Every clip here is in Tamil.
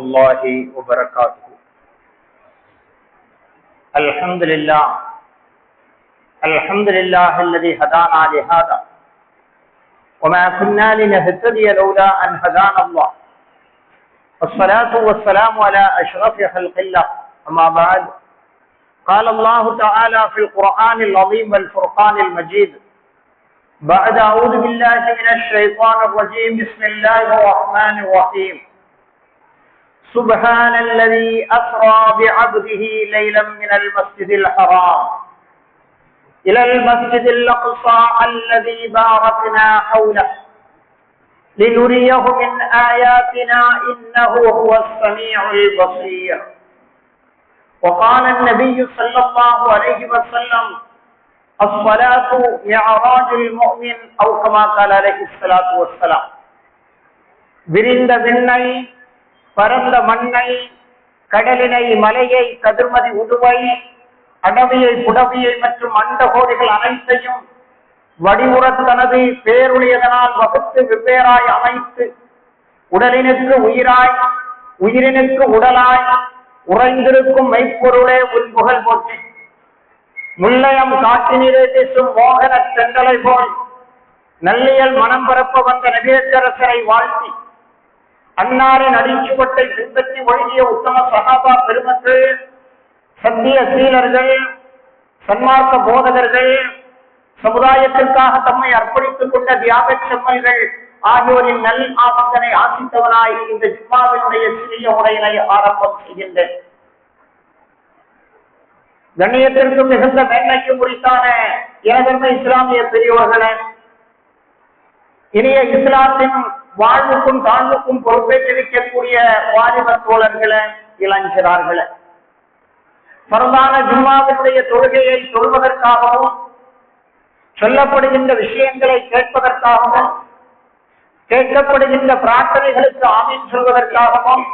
الله وبركاته. الحمد لله الذي هدانا لهذا وما كنا لنهتدي لولا أن هدانا الله. الصلاة والسلام على أشرف خلق الله. أما بعد، قال الله تعالى في القرآن العظيم والفرقان المجيد بعد أعوذ بالله من الشيطان الرجيم بسم الله الرحمن الرحيم. سبحان الذي أسرى بعبده ليلا من المسجد الحرام إلى المسجد الأقصى الذي باركنا حوله لنريه من آياتنا إنه هو السميع البصير. وقال النبي صلى الله عليه وسلم: الصلاة معراج المؤمن أو كما قال عليه الصلاة والسلام. விரிந்த விண்ணை, பரந்த மண்ணை, கடலினை, மலையை, கதிர்மதி உடுவை, அடவியை, புடவியை மற்றும் அண்டகோடிகள் அனைத்தையும் வடிவுறத் தனது பேருடையதனால் வகுத்து வெவ்வேறாய் அமைத்து உடலினுக்கு உயிராய், உயிரினுக்கு உடலாய் உறைந்திருக்கும் மெய்ப்பொருளே உன் புகழ் போற்றி. முல்லையம் காட்டினிலே பேசும் மோகன தென்றலை போல் நல்லியல் மனம் பரப்ப வந்த நபியரசரை வாழ்த்தி, அன்னாரின் அடிச்சுவட்டை பின்பற்றி ஒழுகிய உத்தம சஹாபா பெருமக்கள், சத்திய சீலர்கள், சன்மார்க்க போதகர்கள், சமுதாயத்திற்காக தம்மை அர்ப்பணித்துக் கொண்ட தியாக செம்மல்கள் ஆகியோரின் நல் ஆபத்தனை ஆசித்தவனாய் இந்த ஜும்மாவினுடைய சிறிய உரையினை ஆரம்பம் செய்கின்றேன். கண்ணியத்திற்கும் மிகுந்த மேன்மைக்கும் குறித்தான எனதன்மை இஸ்லாமிய பெரியவர்களே, இனிய இஸ்லாத்தின் வாழ்வுக்கும் தாழ்வுக்கும் பொறுப்பேற்றிருக்கக்கூடிய வாலிப தோழர்களே, இளைஞர்களே, பரவான ஜும்மாவினுடைய தொழுகையை சொல்வதற்காகவும் சொல்லப்படுகின்ற விஷயங்களை கேட்பதற்காகவும் கேட்கப்படுகின்ற பிரார்த்தனைகளுக்கு ஆமீன் சொல்வதற்காகவும்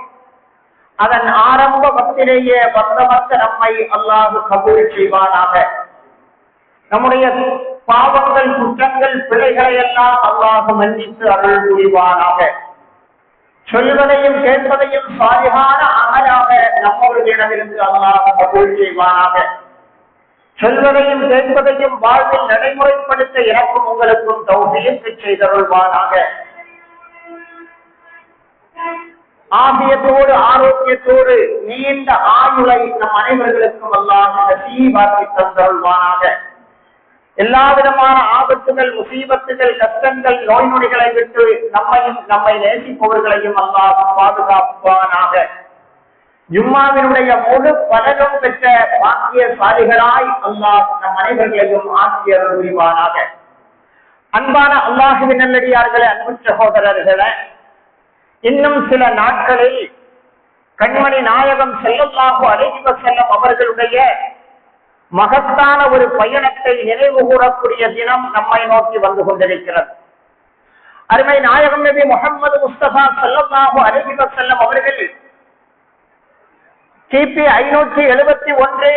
அதன் ஆரம்ப பக்திலேயே வந்தமர்த்த நம்மை அல்லாஹ் கபூல் செய்வானாக. நம்முடைய பாவங்கள், குற்றங்கள், பிழைகளை எல்லாம் அல்லாஹ் மன்னித்து அருள் புரிவானாக. சொல்வதையும் கேட்பதையும் சாலிஹான அமலாக நம்முடையிடமிருந்து அல்லாஹ் கபூல் செய்வானாக. சொல்வதையும் கேட்பதையும் வாழ்வில் நடைமுறைப்படுத்த எனக்கும் உங்களுக்கும் தௌஃபீக் செய்தருள்வானாக. ஆபியத்தோடு ஆரோக்கியத்தோடு நீண்ட ஆயுளை நம் அனைவர்களுக்கும் அல்லாஹ் நசீபாக்கி தந்தருள்வானாக. எல்லா விதமான ஆபத்துகள், முசீபத்துகள், கஷ்டங்கள், நோய் நொடிகளை விட்டு நம்மையும் நம்மை நேசிப்பவர்களையும் அல்லாஹ் பாதுகாப்பானாக. ஜும்மாவினுடைய முழு பலனும் பெற்ற பாக்கிய சாலிகளாய் அல்லாஹ் நம் அனைவர்களையும் ஆக்கியர் புரிவானாக. அன்பான அல்லாஹுவின் நல்லடியார்களே, அன்பு சகோதரர்களே, இன்னும் சில நாட்களில் கண்மணி நாயகம் ஸல்லல்லாஹு அலைஹி வஸல்லம் அவர்களுடைய மகத்தான ஒரு பயணத்தை நினைவு கூறக்கூடிய தினம் நம்மை நோக்கி வந்து கொண்டிருக்கிறது. அருமை நாயகம் நபி முஹம்மது முஸ்தபா ஸல்லல்லாஹு அலைஹி வஸல்லம் அவர்கள் கிபி 571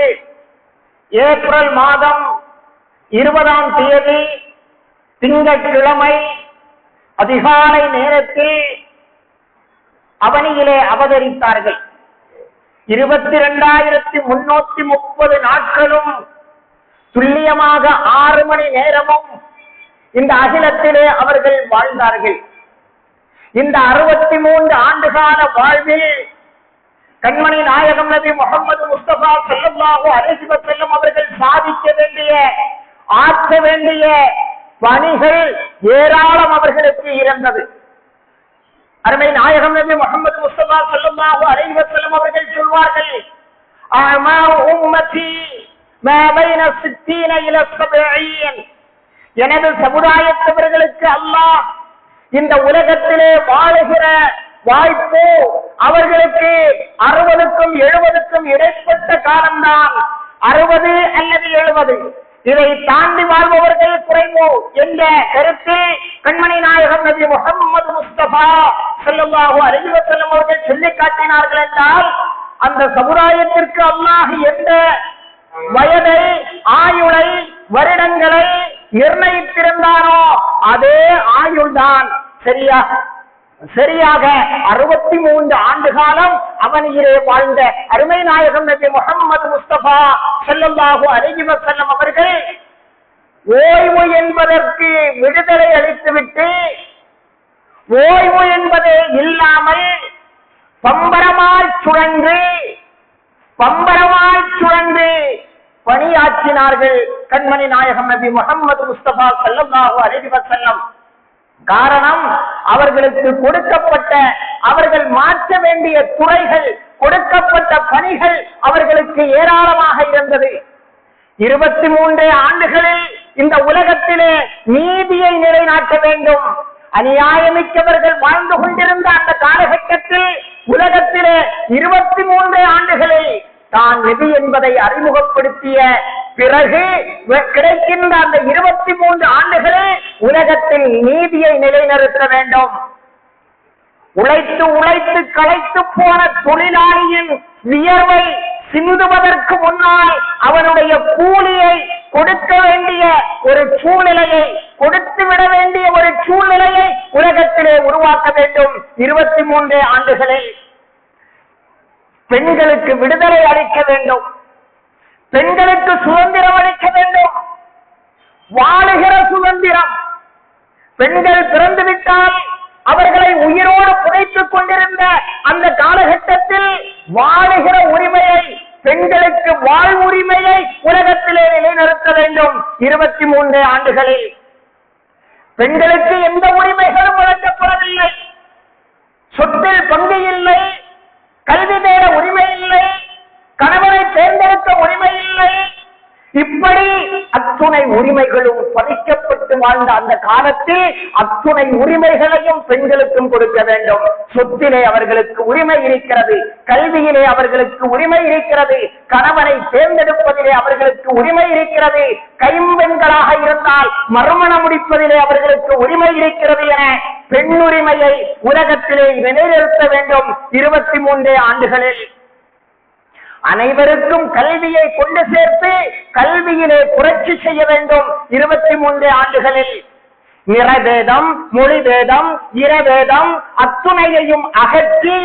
ஏப்ரல் மாதம் 20ஆம் தேதி திங்கட்கிழமை அதிகாலை நேரத்தில் அவனியிலே அவதரித்தார்கள். 22,330 நாட்களும் துல்லியமாக 6 மணி நேரமும் இந்த அகிலத்திலே அவர்கள் வாழ்ந்தார்கள். இந்த 63 ஆண்டுகால வாழ்வில் கண்மணி நாயகம் நபி முஹம்மது முஸ்தபா ஸல்லல்லாஹு அலைஹி வஸல்லம் அவர்கள் சாதிக்க வேண்டிய, ஆற்ற வேண்டிய பணிகள் ஏராளம் அவர்களுக்கு இருந்தது. அருமை நாயகம் நபி முஹம்மது முஸ்தபா ஸல்லல்லாஹு அலைஹி வஸல்லம் அவர்கள் சொல்வார்கள், அமாஉ உம்மதி மா பைன 60 இலா 70. எனது சமுதாயத்தவர்களுக்கு அல்லாஹ் இந்த உலகத்திலே வாழுகிற வாய்ப்பு அவர்களுக்கு 60க்கும் 70க்கும் இடைப்பட்ட காலம்தான். 60 அல்லது 70, இதை தாண்டி வாழ்பவர்கள் குறைவோ என்ற கருத்து கண்மணி நாயகம் நபி முஹம்மது முஸ்தபா ஸல்லல்லாஹு அலைஹி வஸல்லம் அவர்கள் சொல்லி காட்டினார்கள் என்றால், அந்த சமுதாயத்திற்கு அல்லாஹ் எந்த வயதை, ஆயுளை, வருடங்களை நிர்ணயித்திருந்தானோ அதே ஆயுள்தான். சரியா? சரியாக 63 ஆண்டு காலம் அவனிலே வாழ்ந்த அருமை நாயகம் நபி முஹம்மது முஸ்தபா ஸல்லல்லாஹு அலைஹி வஸல்லம் அவர்கள் ஓய்வு என்பதற்கு விடுதலை அளித்துவிட்டு ஓய்வு என்பதே இல்லாமல் பம்பரமாய் சுழன்று பணியாற்றினார்கள் கண்மணி நாயகம் நபி முஹம்மது முஸ்தபா ஸல்லல்லாஹு அலைஹி வஸல்லம். காரணம், அவர்களுக்கு கொடுக்கப்பட்ட, அவர்கள் மாற்ற வேண்டிய துறைகள், கொடுக்கப்பட்ட பணிகள் அவர்களுக்கு ஏராளமாக இருந்தது. 23 ஆண்டுகளில் இந்த உலகத்திலே நீதியை நிலைநாட்ட வேண்டும். அநியாயமிக்கவர்கள் வாழ்ந்து கொண்டிருந்த அந்த காலகட்டத்தில் உலகத்திலே 23 ஆண்டுகளில் தான் நபி என்பதை அறிமுகப்படுத்திய பிறகு கிடைக்கின்ற அந்த 23 ஆண்டுகளில் உலகத்தில் நீதியை நிலைநிறுத்த வேண்டும். உழைத்து உழைத்து களைத்து போன தொழிலாளியின் வியர்வை சிந்துவதற்கு முன்னால் அவனுடைய கூலியை கொடுக்க வேண்டிய ஒரு சூழ்நிலையை, கொடுத்துவிட வேண்டிய ஒரு சூழ்நிலையை உலகத்திலே உருவாக்க வேண்டும். 23 ஆண்டுகளில் பெண்களுக்கு விடுதலை அளிக்க வேண்டும், பெண்களுக்கு சுதந்திரம் அளிக்க வேண்டும். வாழுகிற சுதந்திரம். பெண்கள் பிறந்துவிட்டால் அவர்களை உயிரோடு புதைத்துக் கொண்டிருந்த அந்த காலகட்டத்தில் வாழுகிற உரிமையை, பெண்களுக்கு வாழ்வுரிமையை உலகத்திலே நிலைநிறுத்த வேண்டும். 23 ஆண்டுகளில் பெண்களுக்கு எந்த உரிமைகளும் வழங்கப்படவில்லை. சொத்தில் பங்கு இல்லை, கல்வி தேட உரிமை இல்லை, கணவனை தேர்ந்தெடுக்க உரிமை இல்லை. இப்படி அத்துணை உரிமைகளும் பறிக்கப்பட்டு வாழ்ந்த அந்த காலத்தில் அத்துணை உரிமைகளையும் பெண்களுக்கும் கொடுக்க வேண்டும். சொத்திலே அவர்களுக்கு உரிமை இருக்கிறது, கல்வியிலே அவர்களுக்கு உரிமை இருக்கிறது, கணவனை தேர்ந்தெடுப்பதிலே அவர்களுக்கு உரிமை இருக்கிறது, கைம்பெண்களாக இருந்தால் மறுமணம் முடிப்பதிலே அவர்களுக்கு உரிமை இருக்கிறது என பெண்ணுரிமையை உலகத்திலே நிலைநிறுத்த வேண்டும். 23 ஆண்டுகளில் அனைவருக்கும் கல்வியை கொண்டு சேர்த்து கல்வியிலே புரட்சி செய்ய வேண்டும். 23 ஆண்டுகளில் நிறவேதம், மொழிவேதம், இரவேதம் அத்துணையையும் அகற்றி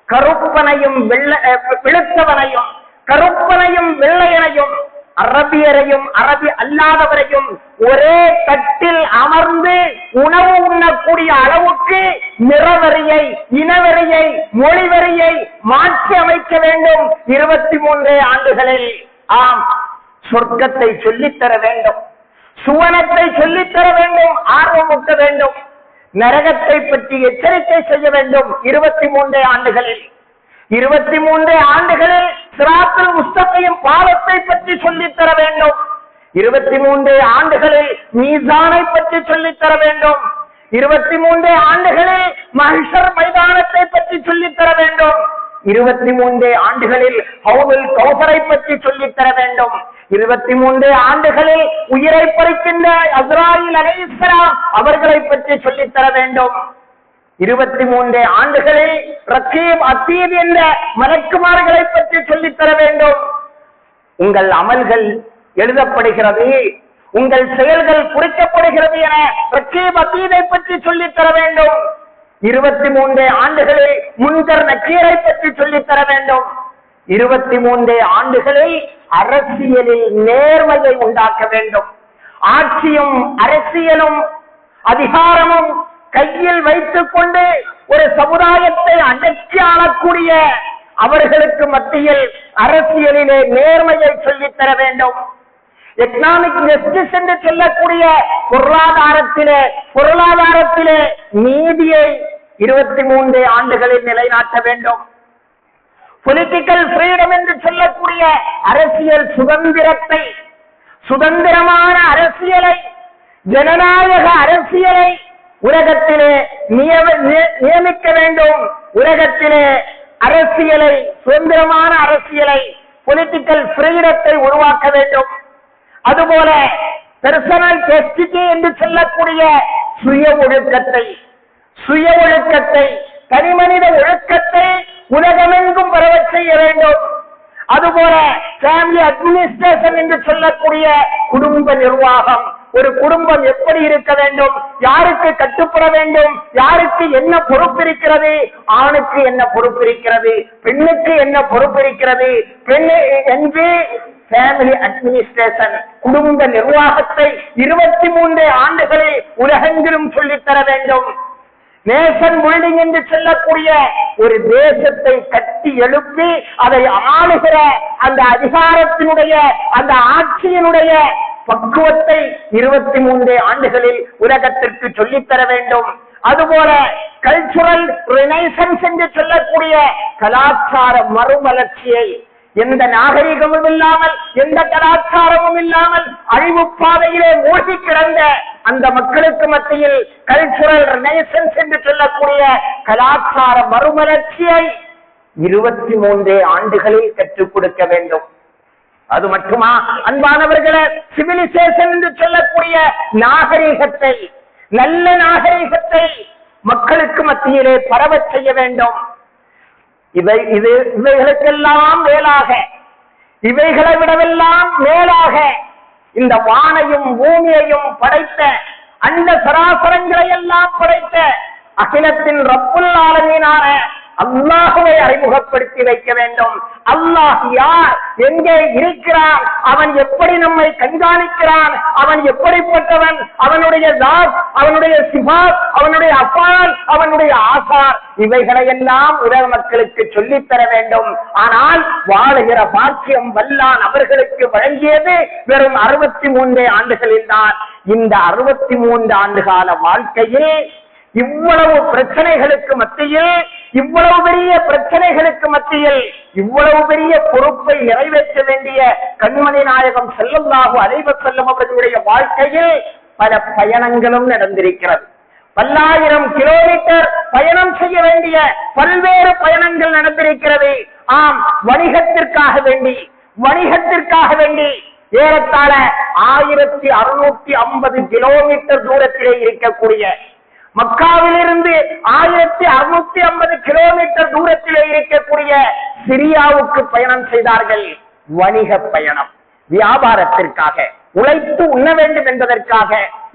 கருப்பனையும் வெளுத்தவனையும், கருப்பனையும் வெள்ளையனையும், அரபியரையும் அரபி அல்லாதவரையும் ஒரே தட்டில் அமர்ந்து உணவு உண்ணக்கூடிய அளவுக்கு நிறவரியை, இனவரியை, மொழிவரியை மாற்றி அமைக்க வேண்டும். 23 ஆண்டுகளில் ஆம், சொர்க்கத்தை சொல்லித்தர வேண்டும், சுவனத்தை சொல்லித்தர வேண்டும், ஆர்வமூட்ட வேண்டும், நரகத்தை பற்றி எச்சரிக்கை செய்ய வேண்டும். 23 ஆண்டுகளில் 23 ஆண்டுகளில் சிராத்துல் முஸ்தகீம் பாலத்தை பற்றி சொல்லித்தர வேண்டும். 23 ஆண்டுகளில் மீசானை பற்றி சொல்லித்தர வேண்டும். 23 ஆண்டுகளில் மஹ்ஷர் மைதானத்தை பற்றி சொல்லித்தர வேண்டும். 23 ஆண்டுகளில் ஹவுதுல் கௌசரை பற்றி சொல்லித்தர வேண்டும். 23 ஆண்டுகளில் உயிரை பறிக்கின்ற அஸ்ராயில் அலைஹிஸ்ஸலாம் அவர்களை பற்றி சொல்லித்தர வேண்டும். 23 ஆண்டுகளில் ரகீப் அதீத் என்ற மலக்குமார்களை பற்றி சொல்லித்தர வேண்டும். உங்கள் அமல்கள் எழுதப்படுகிறது, உங்கள் செயல்கள் குறிக்கப்படுகிறது என ரகீப் அதீதை பற்றி சொல்லித்தர வேண்டும். 23 ஆண்டுகளில் முன்கர் நக்கீரை பற்றி சொல்லித்தர வேண்டும். 23 ஆண்டுகளில் அரசியலில் நேர்மையை உண்டாக்க வேண்டும். ஆட்சியும் அரசியலும் அதிகாரமும் கையில் வைத்துக் கொண்டு ஒரு சமுதாயத்தை அடக்கி ஆளக்கூடிய அவர்களுக்கு மத்தியில் அரசியலிலே நேர்மையை சொல்லித்தர வேண்டும். எக்கனாமிக் ஜஸ்டிஸ் என்று சொல்லக்கூடிய பொருளாதாரத்திலே நீதியை 23 ஆண்டுகளில் நிலைநாட்ட வேண்டும். பொலிட்டிக்கல் ஃப்ரீடம் என்று சொல்லக்கூடிய அரசியல் சுதந்திரத்தை, சுதந்திரமான அரசியலை, ஜனநாயக அரசியலை உலகத்திலே நியமிக்க வேண்டும். உலகத்திலே அரசியலை, சுதந்திரமான அரசியலை, பொலிட்டிக்கல் ஃப்ரீடத்தை உருவாக்க வேண்டும். அதுபோல பெர்சனல் டெஸ்டிட்டி என்று சொல்லக்கூடிய சுய ஒழுக்கத்தை, தனிமனித ஒழுக்கத்தை உலகமெங்கும் பரவச் செய்ய வேண்டும். அதுபோல ஃபேமிலி அட்மினிஸ்ட்ரேஷன் என்று சொல்லக்கூடிய குடும்ப நிர்வாகம், ஒரு குடும்பம் எப்படி இருக்க வேண்டும், யாருக்கு கட்டுப்பட வேண்டும், யாருக்கு என்ன பொறுப்பு இருக்கிறது, ஆணுக்கு என்ன பொறுப்பு இருக்கிறது, பெண்ணுக்கு என்ன பொறுப்பு இருக்கிறது, பெண்ணு என்று ஃபேமிலி அட்மினிஸ்ட்ரேஷன் குடும்ப நிர்வாகத்தை 23 ஆண்டுகளில் உலகெங்கிலும் சொல்லித்தர வேண்டும். நேஷன் பில்டிங் என்று சொல்லக்கூடிய ஒரு தேசத்தை கட்டி எழுப்பி அதை ஆளுகிற அந்த அதிகாரத்தினுடைய அந்த ஆட்சியினுடைய பக்குவத்தை 23 ஆண்டுகளில் உலகத்திற்கு சொல்லித்தர வேண்டும். அதுபோல கல்ச்சுரல் ரினைசன்ஸ் என்று சொல்லக்கூடிய கலாச்சார மறுமலர்ச்சியை எந்த நாகரிகமும் இல்லாமல் எந்த கலாச்சாரமும் இல்லாமல் அழிவு பாதையிலே மூழ்கி கிடந்த அந்த மக்களுக்கு மத்தியில் கல்ச்சுரல் ரினைசன்ஸ் என்று சொல்லக்கூடிய கலாச்சார மறுமலர்ச்சியை 23 ஆண்டுகளில் கற்றுக் கொடுக்க வேண்டும். அது மட்டுமா அன்பானவர்களே, சிவிலைசேஷன் என்று சொல்லக்கூடிய நாகரிகத்தை, நல்ல நாகரிகத்தை மக்களுக்கு மத்தியிலே பரவச் செய்ய வேண்டும். இவைகளுக்கெல்லாம் மேலாக, இவைகளை விடவெல்லாம் மேலாக இந்த வானையும் பூமியையும் படைத்த, அந்த சராசரங்களை எல்லாம் படைத்த அகிலத்தின் ரப்புல் ஆலமீனான அல்லாஹுவை அறிமுகப்படுத்தி வைக்க வேண்டும். அல்லாஹ் யார், எங்கே இருக்கிறான், அவன் எப்படி நம்மை கண்காணிக்கிறான், அவன் எப்படிப்பட்டவன், அவனுடைய தாத், அவனுடைய சிபாத், அவனுடைய அஃபால், அவனுடைய ஆசார், இவைகளை எல்லாம் உலக மக்களுக்கு சொல்லித்தர வேண்டும். ஆனால் வாழுகிற பாக்கியம் வல்லான் அவர்களுக்கு வழங்கியது வெறும் 63 ஆண்டுகளில் தான். இந்த 63 ஆண்டுகால வாழ்க்கையில் இவ்வளவு பிரச்சனைகளுக்கு மத்தியில், இவ்வளவு பெரிய பிரச்சனைகளுக்கு மத்தியில் இவ்வளவு பெரிய பொறுப்பை நிறைவேற்ற வேண்டிய கண்மணி நாயகம் ஸல்லல்லாஹு அலைஹி வஸல்லம் அவர்களுடைய வாழ்க்கையில் பல பயணங்களும் நடந்திருக்கிறது. பல்லாயிரம் கிலோமீட்டர் பயணம் செய்ய வேண்டிய பல்வேறு பயணங்கள் நடந்திருக்கிறது. ஆம், வணிகத்திற்காக வேண்டி ஏறத்தாழ 1650 கிலோமீட்டர் தூரத்திலே இருக்கக்கூடிய மக்காவிலிருந்து 1650 கிலோமீட்டர் தூரத்திலே இருக்கக்கூடிய சிரியாவுக்கு பயணம் செய்தார்கள். வணிக பயணம், வியாபாரத்திற்காக, உழைத்து உண்ண வேண்டும் என்பதற்காக,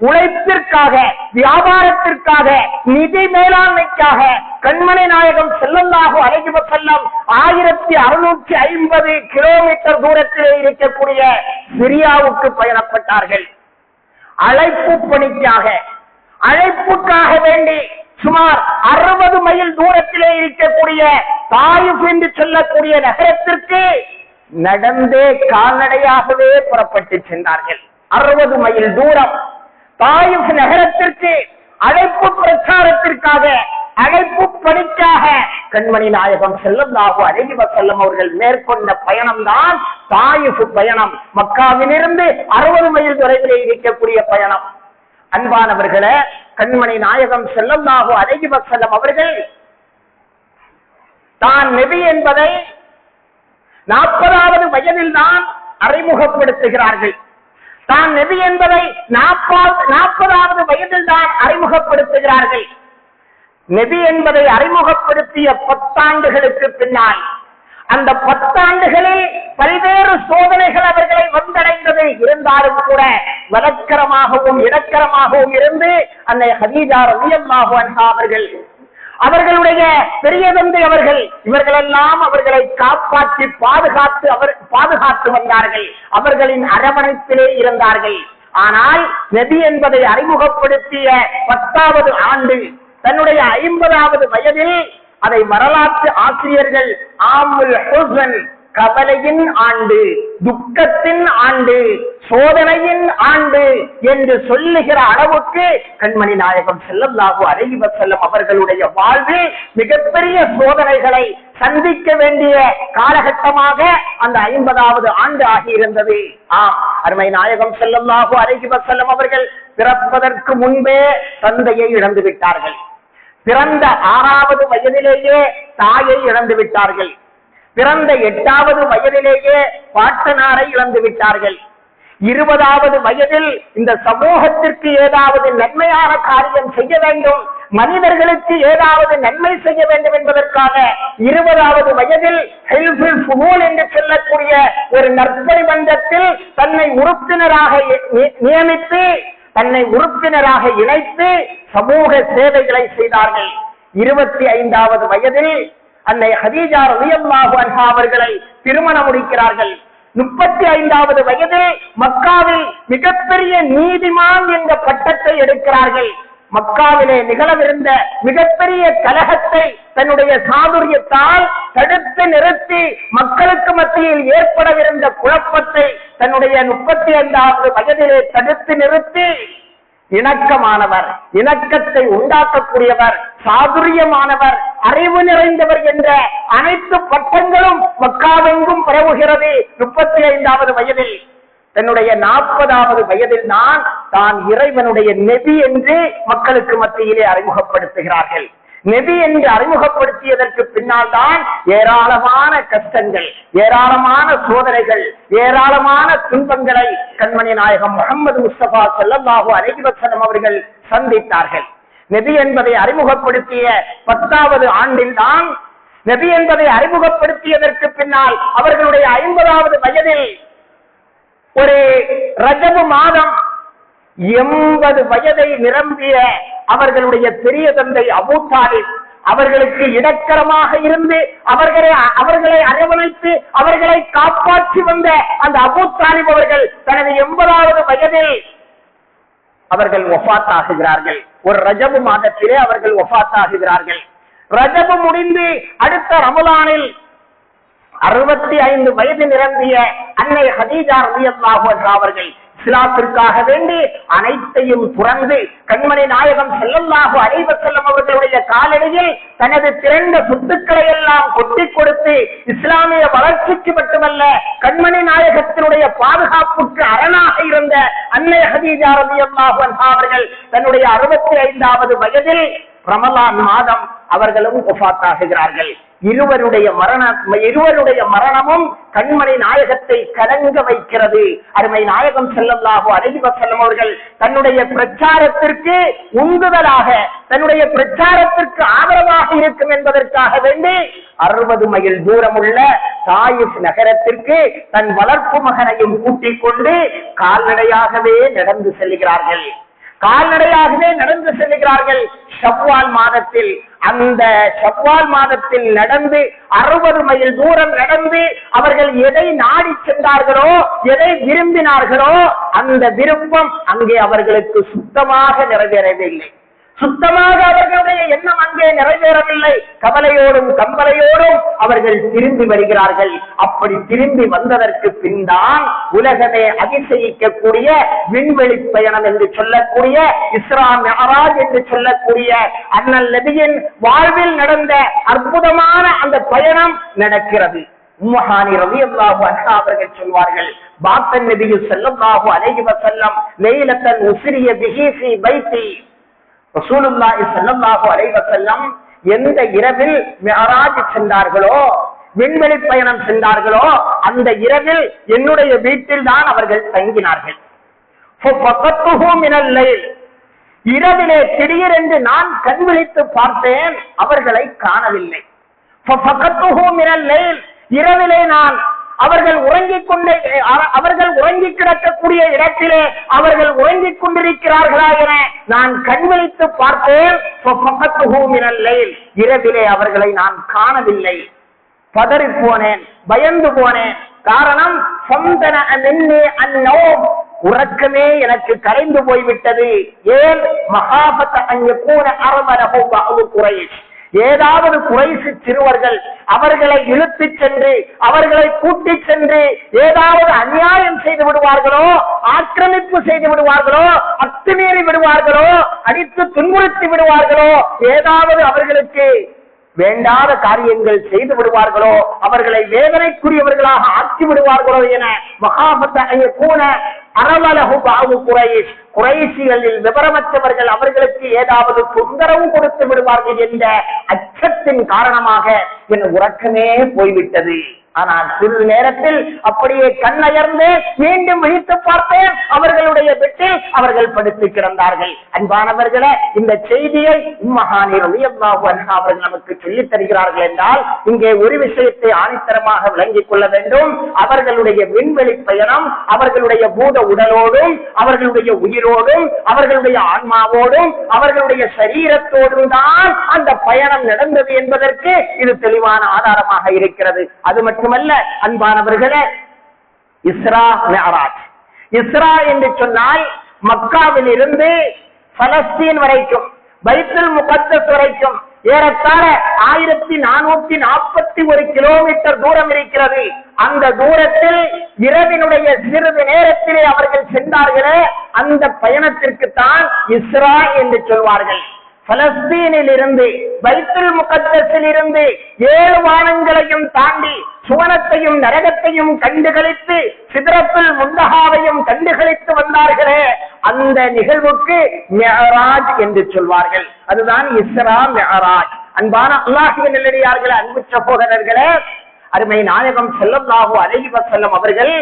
உழைப்பிற்காக, வியாபாரத்திற்காக, நிதி மேலாண்மைக்காக கண்மணி நாயகம் ஸல்லல்லாஹு அலைஹி வஸல்லம் 1650 கிலோமீட்டர் தூரத்திலே இருக்கக்கூடிய சிரியாவுக்கு பயணப்பட்டார்கள். அழைப்புக்காக வேண்டி சுமார் 60 மைல் தூரத்திலே இருக்கக்கூடிய தாயிஃப் என்று சொல்லக்கூடிய நகரத்திற்கு நடந்தே கால்நடையாகவே புறப்பட்டு சென்றார்கள். 60 மைல் தூரம் தாயிஃப் நகரத்திற்கு அழைப்பு பிரச்சாரத்திற்காக, அழைப்பு பணிக்காக கண்மணி நாயகம் ஸல்லல்லாஹு அலைஹி வஸல்லம் அவர்கள் மேற்கொண்ட பயணம் தான் தாயிஃப் பயணம். மக்காவிலிருந்து 60 மைல் தொலைவிலே இருக்கக்கூடிய பயணம். அன்பானவர்களே, கண்மணி நாயகம் ஸல்லல்லாஹு அலைஹி வஸல்லம் அவர்கள் தான் நபி என்பதை 40வது வயதில் தான் அறிமுகப்படுத்துகிறார்கள். தான் நபி என்பதை 40வது வயதில் தான் அறிமுகப்படுத்துகிறார்கள். நபி என்பதை அறிமுகப்படுத்திய 10 ஆண்டுகளுக்கு பின்னால், அந்த 10 ஆண்டுகளில் பல்வேறு சோதனைகள் அவர்களை வந்தடைந்தது. இருந்தாலும் கூட வலக்கரமாகவும் இடக்கரமாகவும் இருந்து அன்னை ஹதீஜா ரலியல்லாஹு அன்ஹா அவர்களுடைய பெரிய தந்தை அவர்கள், இவர்களெல்லாம் அவர்களை காப்பாற்றி பாதுகாத்து வந்தார்கள். அவர்களின் அரவணைப்பிலே இருந்தார்கள். ஆனால் நபி என்பதை அறிமுகப்படுத்திய 10வது ஆண்டு, தன்னுடைய 50வது வயதில் அதை வரலாற்று ஆசிரியர்கள் ஆமுல் ஹுஸ்ன், கவலையின் ஆண்டு, துக்கத்தின் ஆண்டு, சோதனையின் ஆண்டு என்று சொல்லுகிற அளவுக்கு கண்மணி நாயகம் ஸல்லல்லாஹு அலைஹி வஸல்லம் அவர்களுடைய வாழ்வில் மிகப்பெரிய சோதனைகளை சந்திக்க வேண்டிய காலகட்டமாக அந்த 50வது ஆண்டு ஆகியிருந்தது. ஆம், அருமை நாயகம் ஸல்லல்லாஹு அலைஹி வஸல்லம் அவர்கள் பிறப்பதற்கு முன்பே தந்தையை இழந்து விட்டார்கள். பிறந்த 6வது வயதிலேயே தாயை இழந்து விட்டார்கள். பிறந்த 8வது வயதிலேயே பாட்டனாரை இழந்து விட்டார்கள். 20வது வயதில் இந்த சமூகத்திற்கு ஏதாவது நன்மையான காரியம் செய்ய வேண்டும், மனிதர்களுக்கு ஏதாவது நன்மை செய்ய வேண்டும் என்பதற்காக 20வது வயதில் ஹில்ஃபுல் ஃபுஹூல் என்று சொல்லக்கூடிய ஒரு நற்பணி மன்றத்தில் தன்னை உறுப்பினராக நியமித்து தன்னை உறுப்பினராக இணைத்து சமூக சேவைகளை செய்தார்கள். 25வது வயதில் அன்னை ஹதீஜா ரலியல்லாஹு அன்ஹா அவர்களை திருமணம் முடிக்கிறார்கள். 35வது வயதில் மக்காவில் மிகப்பெரிய நீதிமான் என்ற பட்டத்தை எடுக்கிறார்கள். மக்காவிலே நிகழவிருந்த மிகப்பெரிய கலகத்தை தன்னுடைய சாதுரியத்தால் தடுத்து நிறுத்தி மக்களுக்கு மத்தியில் ஏற்படவிருந்த குழப்பத்தை தன்னுடைய 35வது வயதிலே தடுத்து நிறுத்தி இணக்கமானவர், இணக்கத்தை உண்டாக்கக்கூடியவர், சாதுரியமானவர், அறிவு நிறைந்தவர் என்ற அனைத்து பட்டங்களும் மக்காவெங்கும் பரவுகிறது. 35வது வயதில் தன்னுடைய 40வது வயதில் தான் இறைவனுடைய நபி என்று மக்களுக்கு மத்தியிலே அறிமுகப்படுத்துகிறார்கள். நபி என்று அறிமுகப்படுத்தியதற்கு பின்னால் தான் ஏராளமான கஷ்டங்கள், ஏராளமான சோதனைகள், ஏராளமான துன்பங்களை கண்மணி நாயகம் முஹம்மது முஸ்தபா ஸல்லல்லாஹு அலைஹி வஸல்லம் அவர்கள் சந்தித்தார்கள். நபி என்பதை அறிமுகப்படுத்திய 10வது ஆண்டில் தான், நபி என்பதை அறிமுகப்படுத்தியதற்கு பின்னால் அவர்களுடைய 50வது வயதில் ஒரு ரஜபு மாதம் 80 வயதை நிரம்பிய அவர்களுடைய பெரிய தந்தை அபூ தாலிப் அவர்களுக்கு இடக்கரமாக இருந்து அவர்களை அரவணைத்து அவர்களை காப்பாற்றி வந்த அந்த அபூ தாலிப் அவர்கள் தனது 80வது வயதில் அவர்கள் வஃபாத் ஆகுகிறார்கள். ஒரு ரஜபு மாதத்திலே அவர்கள் வஃபாத் ஆகுகிறார்கள். ரஜபு முடிந்து அடுத்த ரமலானில் 65 வயது நிரம்பிய அன்னை ஹதீஜா ரலியல்லாஹு அன்ஹா அவர்கள் இஸ்லாத்திற்காக வேண்டி அனைத்தையும் துறந்து கண்மணி நாயகம் ஸல்லல்லாஹு அலைஹி வஸல்லம் அவர்களுடைய காலடியில் தனது திரண்ட சொத்துக்களை எல்லாம் கொட்டி கொடுத்து இஸ்லாமிய வளர்ச்சிக்கு மட்டுமல்ல கண்மணி நாயகத்தினுடைய பாதுகாப்புக்கு அரணாக இருந்த அன்னை ஹதீஜா ரலியல்லாஹு அன்ஹா அவர்கள் தன்னுடைய 65வது வயதில் ரமலான் மாதம் அவர்களும் வஃபாத் ஆகுகிறார்கள். இருவருடைய மரணமும் கண்மணி நாயகத்தை கலங்க வைக்கிறது. அருமை நாயகம் ஸல்லல்லாஹு அலைஹி வஸல்லம் அவர்கள் தன்னுடைய பிரச்சாரத்திற்கு உந்துதலாக, தன்னுடைய பிரச்சாரத்திற்கு ஆதரவாக இருக்கும் என்பதற்காக வேண்டி 60 மைல் தூரம் உள்ள தாயிஃப் நகரத்திற்கு தன் வளர்ப்பு மகனையும் கூட்டிக் கொண்டு கால்நடையாகவே நடந்து செல்கிறார்கள். ஷவ்வால் மாதத்தில், அந்த ஷவ்வால் மாதத்தில் நடந்து 60 மைல் தூரம் நடந்து அவர்கள் எதை நாடி சென்றார்களோ, எதை விரும்பினார்களோ அந்த விருப்பம் அங்கே அவர்களுக்கு சுத்தமாக நிறைவேறவில்லை. சுத்தமாக அவர்களுடைய எண்ணம் அங்கே நிறைவேறவில்லை. கவலையோடும் கம்பலையோடும் அவர்கள் திரும்பி வருகிறார்கள். அப்படி திரும்பி வந்ததற்கு பின்தான் உலகமே அதிசயிக்கக்கூடிய விண்வெளி பயணம் என்று சொல்லக்கூடிய இஸ்ரா மிஅராஜ் என்று சொல்லக்கூடிய அண்ணல் நபியின் வாழ்வில் நடந்த அற்புதமான அந்த பயணம் நடக்கிறது. உம்மஹானி ரலியல்லாஹு அன்ஹா அவர்கள் சொல்வார்கள், பாத்தன் நபி ஸல்லல்லாஹு அலைஹி வஸல்லம் லைலத்தன் உஸ்ரிய பிஹி ஃபீ பைத்தி. ரசூலுல்லாஹி ஸல்லல்லாஹு அலைஹி வஸல்லம் எந்த இரவில் மிஅராஜ் சென்றார்களோ, விண்வெளி பயணம் சென்றார்களோ, அந்த இரவில் என்னுடைய வீட்டில் தான் அவர்கள் தங்கினார்கள். இரவிலே திடீரென்று நான் கண் விழித்து பார்த்தேன், அவர்களை காணவில்லை. இரவிலே நான் அவர்கள் உறங்கிக் கிடக்கக்கூடிய இடத்திலே அவர்கள் உறங்கிக் கொண்டிருக்கிறார்களா என நான் கண் விழித்து பார்த்தேன். இரவிலே அவர்களை நான் காணவில்லை. பதறி போனேன், பயந்து போனேன். காரணம், உறக்கமே எனக்கு கரைந்து போய்விட்டது. ஏன்? மகாபத் குறைஷ், ஏதாவது குறைசி சிறுவர்கள் அவர்களை இழுத்து சென்று அவர்களை கூட்டி சென்று ஏதாவது அநியாயம் செய்து விடுவார்களோ, ஆக்கிரமிப்பு செய்து விடுவார்களோ, அத்துமீறி விடுவார்களோ, அடித்து துன்புறுத்தி விடுவார்களோ, ஏதாவது அவர்களுக்கு வேண்டாத காரியங்கள் செய்து விடுவார்களோ, அவர்களை வேதனைக்குரியவர்களாக ஆக்கி விடுவார்களோ என குறைஷிகளில் விவரமற்றவர்கள் அவர்களுக்கு ஏதாவது தொந்தரவு கொடுத்து விடுவார்கள் என்ற அச்சத்தின் காரணமாக என் உறக்கமே போய்விட்டது. ஆனால் சிறிது நேரத்தில் அப்படியே கண்ணயர்ந்து மீண்டும் விழித்து பார்த்தேன், அவர்களுடைய வீட்டில் அவர்கள் படுத்து கிடந்தார்கள். அன்பானவர்களே, இந்த செய்தியை உம்மஹானி ரலியல்லாஹு அன்ஹா அவர்கள் நமக்கு சொல்லித் தருகிறார்கள் என்றால் இங்கே ஒரு விஷயத்தை ஆணித்தரமாக விளங்கிக் கொள்ள வேண்டும். அவர்களுடைய விண்வெளி பயணம் அவர்களுடைய பூத உடலோடும் அவர்களுடைய உயிரோடும் அவர்களுடைய ஆன்மாவோடும் அவர்களுடைய சரீரத்தோடும் தான் அந்த பயணம் நடந்தது என்பதற்கு இது தெளிவான ஆதாரமாக இருக்கிறது. அது மட்டுமல்ல அன்பானவர்களே, இஸ்ரா மிஅராஜ். இஸ்ரா என்று சொன்னால் மக்காவில் இருந்து பலஸ்தீன் வரைக்கும், பைத்துல் முகத்தஸ் வரைக்கும் ஏறத்தாழ 1441 கிலோமீட்டர் தூரம் இருக்கிறது. அந்த தூரத்தில் இரவினுடைய சிறிது நேரத்திலே அவர்கள் சென்றார்களே, அந்த பயணத்திற்கு தான் இஸ்ரா என்று சொல்வார்கள். பலஸ்தீனில் இருந்து பைத்துல் முகத்தஸில் இருந்து 7 வானங்களையும் தாண்டி சுவனத்தையும் நரகத்தையும் கண்டுகளித்து சிதறத்துல் முந்தஹாவையும் கண்டுகளித்து வந்தார்களே, அந்த நிகழ்வுக்கு மிஅராஜ் என்று சொல்வார்கள். அதுதான் இஸ்ரா மிஅராஜ். அன்பான அல்லாஹ்வின் நல்லடியார்களே, அன்பு சகோதரர்களே, அருமை நாயகம் ஸல்லல்லாஹு அலைஹி வஸல்லம் அவர்கள்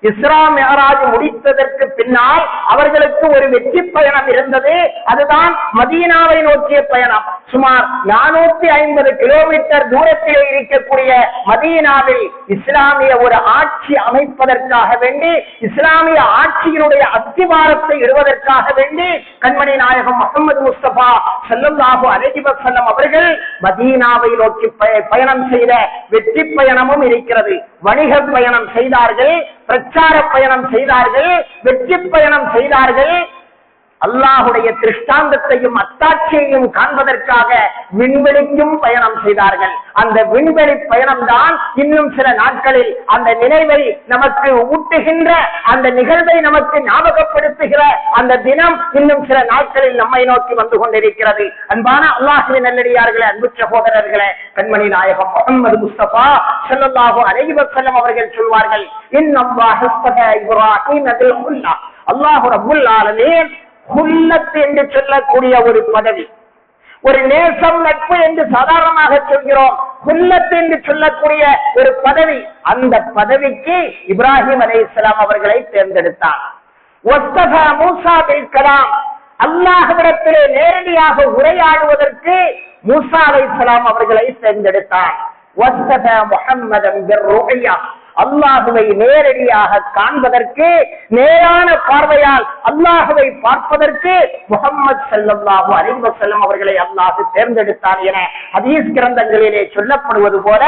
இஸ்ரா மிஅராஜ் முடித்ததற்கு பின்னால் அவர்களுக்கு ஒரு வெற்றி பயணம் இருந்தது. அதுதான் மதீனாவை நோக்கிய பயணம். சுமார் 450 கிலோமீட்டர் தூரத்திலே இருக்கக்கூடிய மதீனாவில் இஸ்லாமிய ஒரு ஆட்சி அமைப்பதற்காக வேண்டி, இஸ்லாமிய ஆட்சியினுடைய அஸ்திவாரத்தை இடுவதற்காக வேண்டி கண்மணி நாயகம் முஹம்மது முஸ்தபா ஸல்லல்லாஹு அலைஹி வஸல்லம் அவர்கள் மதீனாவை நோக்கி பயணம் செய்த வெற்றி பயணமும் இருக்கிறது. வணிக பயணம் செய்தார்கள், பிரச்சார பயணம் செய்தார்கள், வெற்றி பயணம் செய்தார்கள். அல்லாஹுடைய திருஷ்டாந்தத்தையும் அத்தாட்சியையும் காண்பதற்காக விண்வெளிக்கும் பயணம் செய்தார்கள். அந்த விண்வெளி பயணம் தான் இன்னும் சில நாட்களில் அந்த நினைவை நமக்கு ஊட்டுகின்ற, அந்த நிகழ்வை நமக்கு ஞாபகப்படுத்துகிற அந்த தினம் இன்னும் சில நாட்களில் நம்மை நோக்கி வந்து கொண்டிருக்கிறது. அன்பான அல்லாஹ்வின் நல்லடியார்களே, அன்பு சகோதரர்களே, கண்மணி நாயகம் முஹம்மது முஸ்தபா ஸல்லல்லாஹு அலைஹி வஸல்லம் அவர்கள் சொல்வார்கள், இன்னல்லாஹ் இஸ்தஃபா இப்ராஹீம் பில் குல்லா. அல்லாஹ் ரப்புல் ஆலமீன் குல்லத் என்று சொல்லக்கூடிய ஒரு பதவி, ஒரு நேசம், நட்பு என்று சாதாரணமாக சொல்கிறோம். குல்லத் என்று சொல்லக்கூடிய ஒரு பதவி, அந்த பதவிக்கு இப்ராஹிம் அலைஹிஸ்ஸலாம் அவர்களை தேர்ந்தெடுத்தார். வஸ்தஃபா மூஸா பில் கலாம். அல்லாஹ்விடத்திலே நேரடியாக உரையாடுவதற்கு மூஸா அலைஹிஸ்ஸலாம் அவர்களை தேர்ந்தெடுத்தார். வஸ்தஃபா முஹம்மதன் பிர்ருயா. அல்லாஹுவை நேரடியாக காண்பதற்கு, நேரான பார்வையால் அல்லாஹுவை பார்ப்பதற்கு முஹம்மது ஸல்லல்லாஹு அலைஹி வஸல்லம் அவர்களை அல்லாஹ் தேர்ந்தெடுத்தார் என ஹதீஸ் கிரந்தங்களிலே சொல்லப்படுவது போல,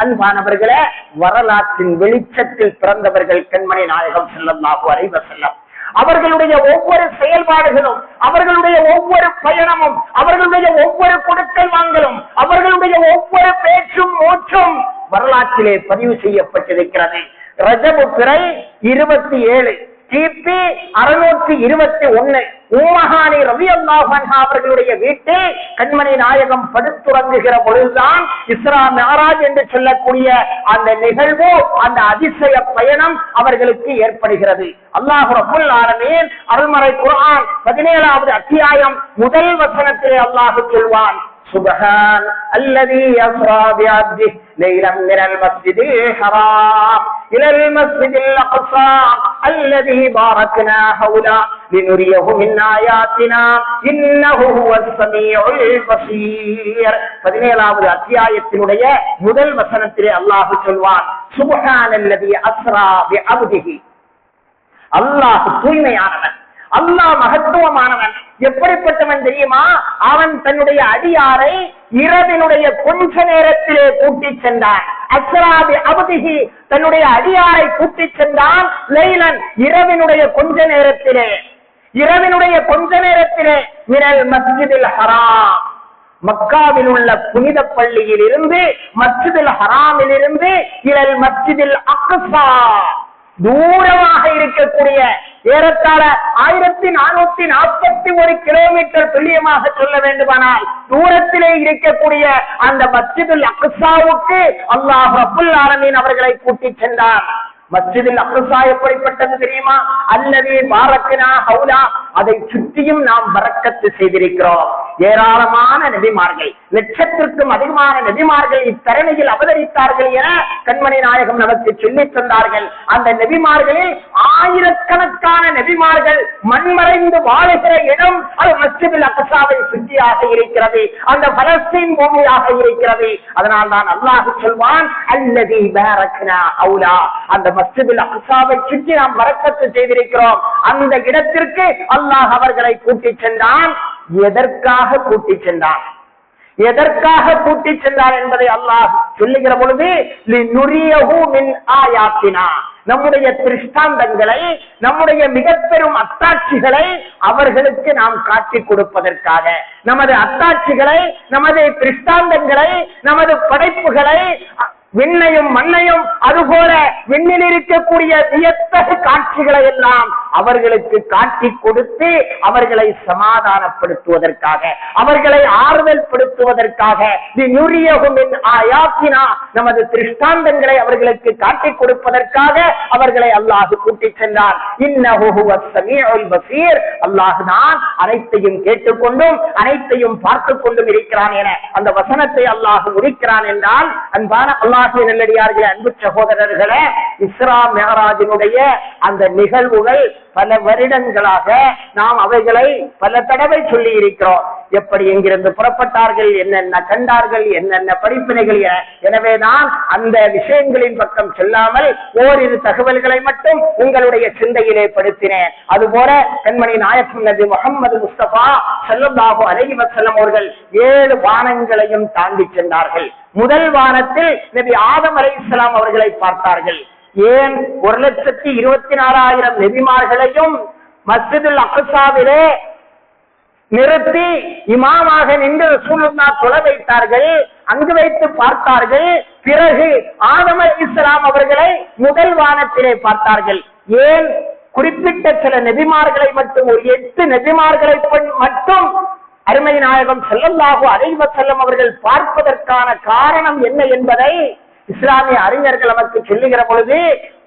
அன்பானவர்களே, வரலாற்றின் வெளிச்சத்தில் பிறந்தவர்கள் கண்மணி நாயகம் ஸல்லல்லாஹு அலைஹி வஸல்லம். அவர்களுடைய ஒவ்வொரு செயல்பாடுகளும், அவர்களுடைய ஒவ்வொரு பயணமும், அவர்களுடைய ஒவ்வொரு கொடுக்கல் வாங்கலும், அவர்களுடைய ஒவ்வொரு பேச்சும் மூச்சும் வரலாற்றிலே பதிவு செய்யப்பட்டிருக்கிறது. ரஜபு பிறை 27 கிபி 621 உம்மஹானி ரலியல்லாஹு அன்ஹா அவர்களுடைய வீட்டில் கண்மணி நாயகம் படுத்துறங்குகிற பொழுதுதான் இஸ்ரா மிஅராஜ் என்று சொல்லக்கூடிய அந்த நிகழ்வு, அந்த அதிசய பயணம் அவர்களுக்கு ஏற்படுகிறது. அல்லாஹ் ரப்புல் ஆலமீன் அருள்மறை குர்ஆன் 17வது அத்தியாயம் முதல் வசனத்திலே அல்லாஹ் சொல்வான், சுப்ஹான் அல்லதி யஸ்ரா பிஅப்திஹி லைலன் மினல் மஸ்ஜிதில் ஹராம் இலல் மஸ்ஜிதில் அக்ஸா அல்லதி பாரக்னா ஹவுலா லினுரியஹு மின் ஆயாத்தினா இன்னஹு ஹுவஸ் ஸமீஉல் பஸீர். 17வது அத்தியாயத்தினுடைய முதல் வசனத்திலே அல்லாஹ் சொல்வான், சுப்ஹான் அல்லதி அஸ்ரா பிஅப்திஹி. அல்லாஹ் தூய்மையானவன், அல்லாஹ் மகத்துவமானவன். எப்படிப்பட்டவன் தெரியுமா? அவன் தன்னுடைய அடியாரை இரவினுடைய கொஞ்ச நேரத்திலே கூட்டிச் சென்றான். அஸ்ராபி அபதிஹி, தன்னுடைய அடியாரை கூட்டிச் சென்றான். லைலன், இரவினுடைய கொஞ்ச நேரத்திலே, இரவினுடைய கொஞ்ச நேரத்திலே மினல் மஸ்ஜிதில் ஹராம், மக்காவில் உள்ள புனித பள்ளியில் இருந்து, மஸ்ஜிதில் ஹராமில் இருந்து, இலல் மஸ்ஜிதில் அக்ஸா, தூரமாக இருக்கக்கூடிய ஏறத்தாழ 1441 கிலோமீட்டர் துல்லியமாக சொல்ல வேண்டுமானால் தூரத்திலே இருக்கக்கூடிய அந்த மஸ்ஜிதுல் அக்ஸாவுக்கு அல்லாஹ் ரப்புல் ஆலமீன் அவர்களை கூட்டிச் சென்றார். மஸ்ஜிதுல் அக்ஸா எப்படிப்பட்டது தெரியுமா? அல்லதி பாரக்னா ஹவுலா, அதை சுற்றியும் நாம் பரக்கத்து செய்திருக்கிறோம். ஏராளமான நபிமார்கள், லட்சத்திற்கும் அதிகமான நபிமார்கள் இத்தரணியில் அவதரித்தார்கள் என கண்மணி நாயகம் நமக்கு சொல்லித் தந்தார்கள். அந்த நபிமார்களில் ஆயிரக்கணக்கான நபிமார்கள் மண்மறைந்து வாழுகிற இடம் அது மஸ்ஜிதுல் அக்ஸாவை சுற்றியாக இருக்கிறது, அந்த பலஸ்தீன் பூமியாக இருக்கிறது. அதனால் தான் அல்லாஹ் சொல்வான், அல்லதி பாரக்னா அவுலா, அந்த மஸ்ஜிதுல் அக்ஸாவை சுற்றி நாம் பரக்கத்து செய்திருக்கிறோம். அந்த இடத்திற்கு அல்லாஹ் அவர்களை கூட்டிச் சென்றான். எதற்காக கூட்டிச் சென்றான், எதற்காக கூட்டிச் சென்றார் என்பதை அல்லாஹ் சொல்லுகிற பொழுது, நம்முடைய திருஷ்டாந்தங்களை, நம்முடைய மிக பெரும் அத்தாட்சிகளை அவர்களுக்கு நாம் காட்டிக் கொடுப்பதற்காக, நமது அத்தாட்சிகளை, நமது திருஷ்டாந்தங்களை, நமது படைப்புகளை, விண்ணையும் மண்ணையும் அதுபோல விண்ணில் இருக்கக்கூடிய வியத்தகு காட்சிகளை எல்லாம் அவர்களுக்கு காட்டி கொடுத்து அவர்களை சமாதானப்படுத்துவதற்காக, அவர்களை ஆறுதல் படுத்துவதற்காக, நமது திருஷ்டாந்தங்களை அவர்களுக்கு காட்டி கொடுப்பதற்காக அவர்களை அல்லாஹ் கூட்டிச் சென்றார். அல்லாஹ் தான் அனைத்தையும் கேட்டுக்கொண்டும் அனைத்தையும் பார்த்துக் கொண்டும் இருக்கிறான் என அந்த வசனத்தை அல்லாஹ் முடிக்கிறான் என்றால், அன்பான அல்லாஹ் நல்லடியார்களே, அன்பு சகோதரர்களே, இஸ்ரா மிஅராஜினுடைய அந்த நிகழ்வுகள் பல வருடங்களாக நாம் அவைகளை பல தடவை சொல்லி இருக்கிறோம். எப்படி எங்கிருந்து புறப்பட்டார்கள், என்னென்ன கண்டார்கள், என்னென்ன படிப்பினைகள். எனவே நான் அந்த விஷயங்களின் பக்கம் செல்லாமல் ஓரிரு தகவல்களை மட்டும் உங்களுடைய சிந்தையிலே படுத்தினேன். அதுபோல கண்மணி நாயகம் நபி முஹம்மது முஸ்தபா ஸல்லல்லாஹு அலைஹி வஸல்லம் அவர்கள் 7 வானங்களையும் தாண்டி சென்றார்கள். முதல் வானத்தில் நபி ஆதம் அலைஹிஸ்ஸலாம் அவர்களை பார்த்தார்கள். ஏன் 1,24,000 நபிமார்களையும் மஸ்ஜிதுல் அக்ஸாவிலே நிறுத்தி இமாமாக நின்று ரசூலுல்லாஹ் தொழ வைத்தார்கள், அங்கு வைத்து பார்த்தார்கள். பிறகு ஆதம் அலைஹிஸ்ஸலாம் அவர்களை முதல் வானத்திலே பார்த்தார்கள். ஏன் குறிப்பிட்ட சில நபிமார்களை மட்டும், ஒரு 8 நபிமார்களை மட்டும் அருமை நாயகம் ஸல்லல்லாஹு அலைஹி வஸல்லம் அவர்கள் பார்ப்பதற்கான காரணம் என்ன என்பதை இஸ்லாமிய அறிஞர்கள் நமக்கு சொல்லுகிற பொழுது,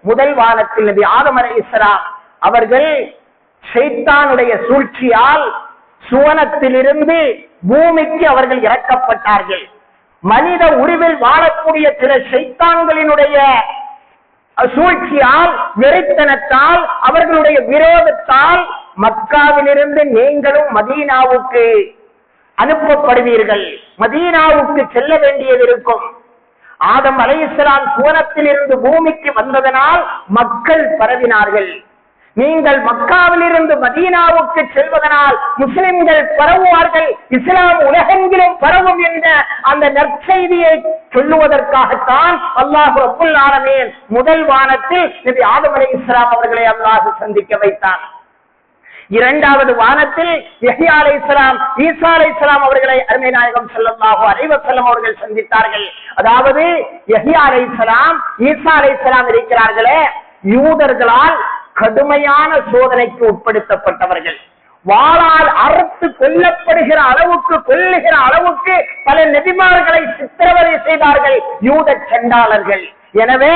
முதல் வானத்தில் நபி ஆதம் அலைஹிஸ்ஸலாம் அவர்கள் ஷைத்தானுடைய சூழ்ச்சியால் சுவனத்திலிருந்து பூமிக்கு அவர்கள் இறக்கப்பட்டார்கள். மனித உருவில் வாழக்கூடிய சில ஷைத்தான்களினுடைய சூழ்ச்சியால், வெறித்தனத்தால், அவர்களுடைய விரோதத்தால் மக்காவிலிருந்து நீங்களும் மதீனாவுக்கு அனுப்பப்படுவீர்கள், மதீனாவுக்கு செல்ல வேண்டியது இருக்கும். ஆதம் அலைஹிஸ்ஸலாம் சுவனத்தில் இருந்து பூமிக்கு வந்ததனால் மக்கள் பரவினார்கள். நீங்கள் மக்காவில் இருந்து மதீனாவுக்கு செல்வதனால் முஸ்லிம்கள் பரவுவார்கள், இஸ்லாம் உலகெங்கிலும் பரவும் என்ற அந்த நற்செய்தியை சொல்லுவதற்காகத்தான் அல்லாஹ் ரப்புல் ஆலமீன் முதல் வானத்தில் நபி ஆதம் அலைஹிஸ்ஸலாம் அவர்களை அல்லாஹ் சந்திக்க வைத்தான். இரண்டாவது வானத்தில் யஹ்யா அலைஹிஸ்ஸலாம், ஈசா அலைஹிஸ்ஸலாம் அவர்களை அருமை நாயகம் ஸல்லல்லாஹு அலைஹி வஸல்லம் அவர்கள் சந்தித்தார்கள். அதாவது யஹ்யா அலைஹிஸ்ஸலாம், ஈசா அலைஹிஸ்ஸலாம் இருக்கிறார்களே, யூதர்களால் கடுமையான சோதனைக்கு உட்படுத்தப்பட்டவர்கள். வாளால் அறுத்து கொல்லப்படுகிற அளவுக்கு, கொல்லுகிற அளவுக்கு பல நபிமார்களை சித்திரவதை செய்தார்கள் யூத சண்டாளர்கள். எனவே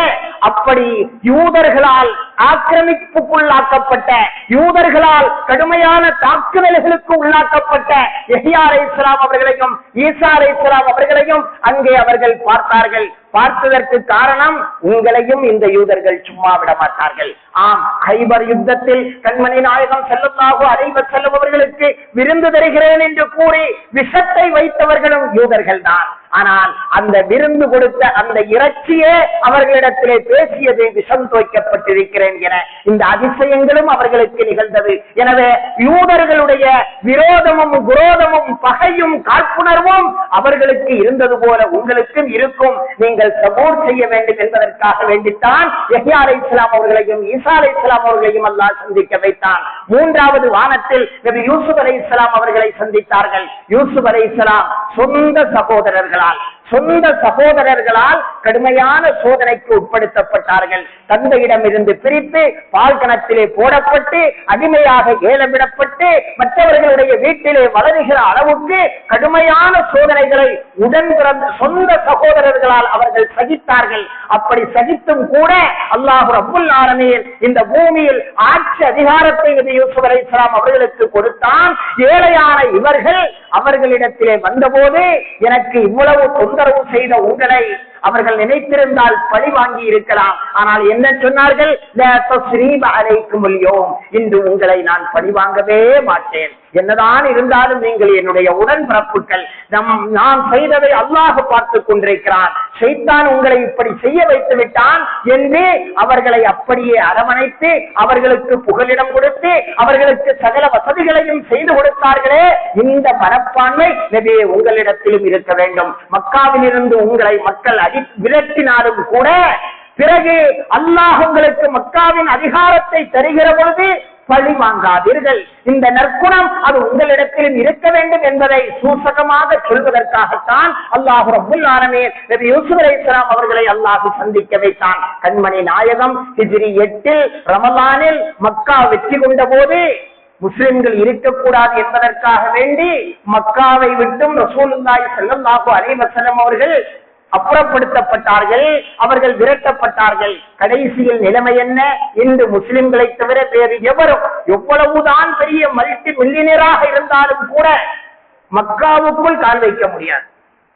அப்படி யூதர்களால் ஆக்கிரமிப்புக்குள்ளாக்கப்பட்ட, யூதர்களால் கடுமையான தாக்குதல்களுக்கு உள்ளாக்கப்பட்ட யஹ்யா அலைஹிஸ்ஸலாம் அவர்களையும் ஈசா அலைஹிஸ்ஸலாம் அவர்களையும் அங்கே அவர்கள் பார்த்தார்கள். பார்த்ததற்கு காரணம், உங்களையும் இந்த யூதர்கள் சும்மா விட மாட்டார்கள். ஆம், கைபர் யுத்தத்தில் கண்மணி நாயகம் ஸல்லல்லாஹு அலைஹி வஸல்லம் அவர்களுக்கு விருந்து தருகிறேன் என்று கூறி விஷத்தை வைத்தவர்களும் யூதர்கள் தான். ஆனால் அந்த விருந்து கொடுத்த அந்த இறைச்சியே அவர்களிடத்திலே பேசியது, விஷம் தோய்க்கப்பட்டிருக்கிறேன் என. இந்த அதிசயங்களும் அவர்களுக்கு நிகழ்ந்தது. எனவே யூதர்களுடைய விரோதமும் குரோதமும் பகையும் காழ்ப்புணர்வும் அவர்களுக்கு இருந்தது போல உங்களுக்கும் இருக்கும். நீங்கள் சபோர்ட் செய்ய வேண்டும் என்பதற்காக வேண்டித்தான் யஹ்யா அலைஹிஸ்ஸலாம் அவர்களையும் ஈசா அலைஹிஸ்ஸலாம் அவர்களையும் அல்லாஹ் சந்திக்க வைத்தான். மூன்றாவது வானத்தில் நபி யூசுப் அலைஹிஸ்ஸலாம் அவர்களை சந்தித்தார்கள். யூசுப் அலைஹிஸ்ஸலாம் சொந்த சகோதரர்களால், சொந்த சகோதரர்களால் கடுமையான சோதனைக்கு உட்படுத்தப்பட்டார்கள். தந்தையிடமிருந்து பிரித்து பால்கணத்திலே போடப்பட்டு அடிமையாக ஏலமிடப்பட்டு மற்றவர்களுடைய வீட்டிலே வளருகிற அளவுக்கு கடுமையான சோதனைகளை உடன் பிறந்த சொந்த சகோதரர்களால் அவர்கள் சகித்தார்கள். அப்படி சகித்தும் கூட அல்லாஹ் ரப்புல் ஆலமீன் இந்த பூமியில் ஆட்சி அதிகாரத்தை நபி யூசுப் அலைஹிஸ்ஸலாம் அவர்களுக்கு கொடுத்தான். ஏழையான இவர்கள் அவர்களிடத்திலே வந்தபோது, எனக்கு இவ்வளவு தொந்தரவு செய்த உங்களை அவர்கள் நினைத்திருந்தால் பழி வாங்கி இருக்கலாம். ஆனால் என்ன சொன்னார்கள்? இன்று உங்களை நான் பழி வாங்கவே மாட்டேன். என்னதான் இருந்தாலும் நீங்கள் என்னுடைய உடன்பிறப்புகள். நான் செய்ததை அல்லாஹ் பார்த்துக் கொண்டிருக்கிறான். ஷைத்தான் உங்களை இப்படி செய்ய வைத்து விட்டான் என்று அவர்களை அப்படியே அரவணைத்து அவர்களுக்கு புகலிடம் கொடுத்து அவர்களுக்கு சகல வசதிகளையும் செய்து கொடுத்தார்களே. இந்த மனப்பான்மை நபியே உங்களிடத்திலும் இருக்க வேண்டும். மக்காவில் இருந்து உங்களை மக்கள் விரட்டினாலும் கூட பிறகு அல்லாஹ் உங்களுக்கு மக்காவின் அதிகாரத்தை தருகிற பொழுது பழி வாங்காதீர்கள். இந்த நற்குணம் அது உங்களிடத்திலும் இருக்க வேண்டும் என்பதை சூசகமாக சொல்வதற்காகத்தான் அல்லாஹ் ரப்புல் ஆலமீன் நபி யூசுப் அலைஹிஸ்ஸலாம் அவர்களை அல்லாஹ் சந்திக்க வைத்தான். கண்மணி நாயகம் ஹிஜ்ரி 8 ரமலானில் மக்கா வெற்றி கொண்ட போது முஸ்லிம்கள் இருக்கக்கூடாது என்பதற்காக வேண்டி மக்காவை விட்டும் ரசூலுல்லாஹி ஸல்லல்லாஹு அலைஹி வஸல்லம் அவர்கள் அப்புறப்படுத்தப்பட்டார்கள். அவர்கள் விரட்டப்பட்டார்கள். கடைசியில் நிலைமை என்ன? இன்று முஸ்லிம்களை தவிர வேறு எவரும் எவ்வளவுதான் பெரிய மல்டி மில்லியனராக இருந்தாலும் கூட மக்காவுக்குள் கால் வைக்க முடியாது.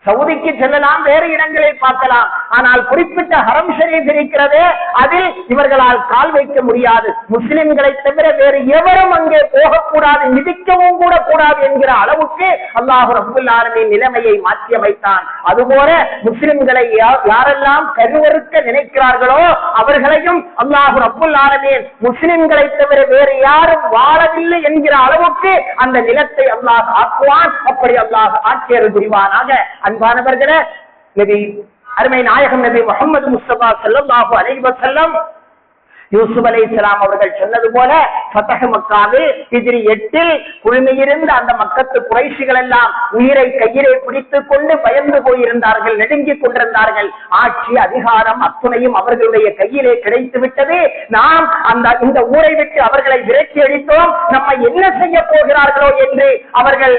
சவுதிக்கு செல்லலாம், வேறு இடங்களை பார்க்கலாம். ஆனால் குறிப்பிட்ட ஹரம் ஷரீஃப் இருக்கிறதே, அதில் இவர்களால் கால் வைக்க முடியாது. முஸ்லிம்களை தவிர வேறு எவரும் அங்கே போகக்கூடாது, மிதிக்கவும் கூட கூடாது என்கிற அளவுக்கு அல்லாஹ் ரப்புல் ஆலமீன் நிலைமையை மாற்றி அமைத்தான். அதுபோல முஸ்லிம்களை யாரெல்லாம் கருவறுக்க நினைக்கிறார்களோ அவர்களையும் அல்லாஹ் ரப்புல் ஆலமீன் முஸ்லிம்களை தவிர வேறு யாரும் வாழவில்லை என்கிற அளவுக்கு அந்த நிலத்தை அல்லாஹ் ஆக்குவான். அப்படி அல்லாஹ் ஆட்சியர் புரிவானாக. அன்பானவர்களே, நபி அருமை நாயகம் நபி முஹம்மது முஸ்தபா ஸல்லல்லாஹு அலைஹி வஸல்லம் யூசுப் அலைஹிஸ்ஸலாம் அவர்கள் சொன்னது போல ஃபத்ஹ் மக்காவில் ஹிஜ்ரி 8 குழுமியிருந்த அந்த மக்கத்து குறைஷிகள் எல்லாம் உயிரை கையிலே பிடித்துக் கொண்டு பயந்து போயிருந்தார்கள், நடுங்கிக் கொண்டிருந்தார்கள். ஆட்சி அதிகாரம் அத்துணையும் அவர்களுடைய கையிலே கிடைத்து விட்டது. நாம் இந்த ஊரை விட்டு அவர்களை விரட்டி அடித்தோம், நம்மை என்ன செய்ய போகிறார்களோ என்று அவர்கள்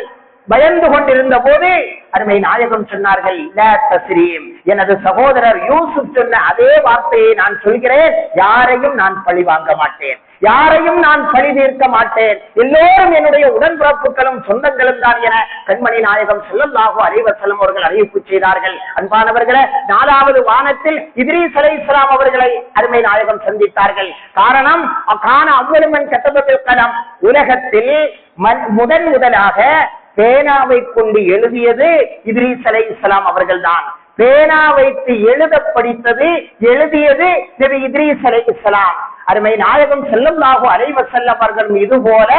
பயந்து கொண்டிருந்த போது அருமை நாயகம் சொன்னார்கள், எனது சகோதரர் யூசுப் சொன்ன அதே வார்த்தையை நான் சொல்கிறேன், யாரையும் நான் பழி வாங்க மாட்டேன், யாரையும் நான் பழி தீர்க்க மாட்டேன், எல்லோரும் என்னுடைய உடன்பிறப்புகளும் சொந்தங்களும் தான் என கண்மணி நாயகம் ஸல்லல்லாஹு அலைஹி வஸல்லம் அவர்கள் அறிவிப்பு செய்தார்கள். அன்பானவர்களே, 4வது வானத்தில் இத்ரீஸ் அலைஹிஸ்ஸலாம் அவர்களை அருமை நாயகம் சந்தித்தார்கள். காரணம், கான அவ்வளமன் கத்தபத்தில் கலம், உலகத்தில் முதலாக பேனாவை கொண்டு எழுதியது இத்ரீஸ் அலைஹிஸ்ஸலாம் அவர்கள் தான். பேனா வைத்து எழுத படித்தது எழுதியது நபி இத்ரீஸ் அலைஹிஸ்ஸலாம். அருமை நாயகம் ஸல்லல்லாஹு அலைஹி வஸல்லம் அவர்கள் இது போல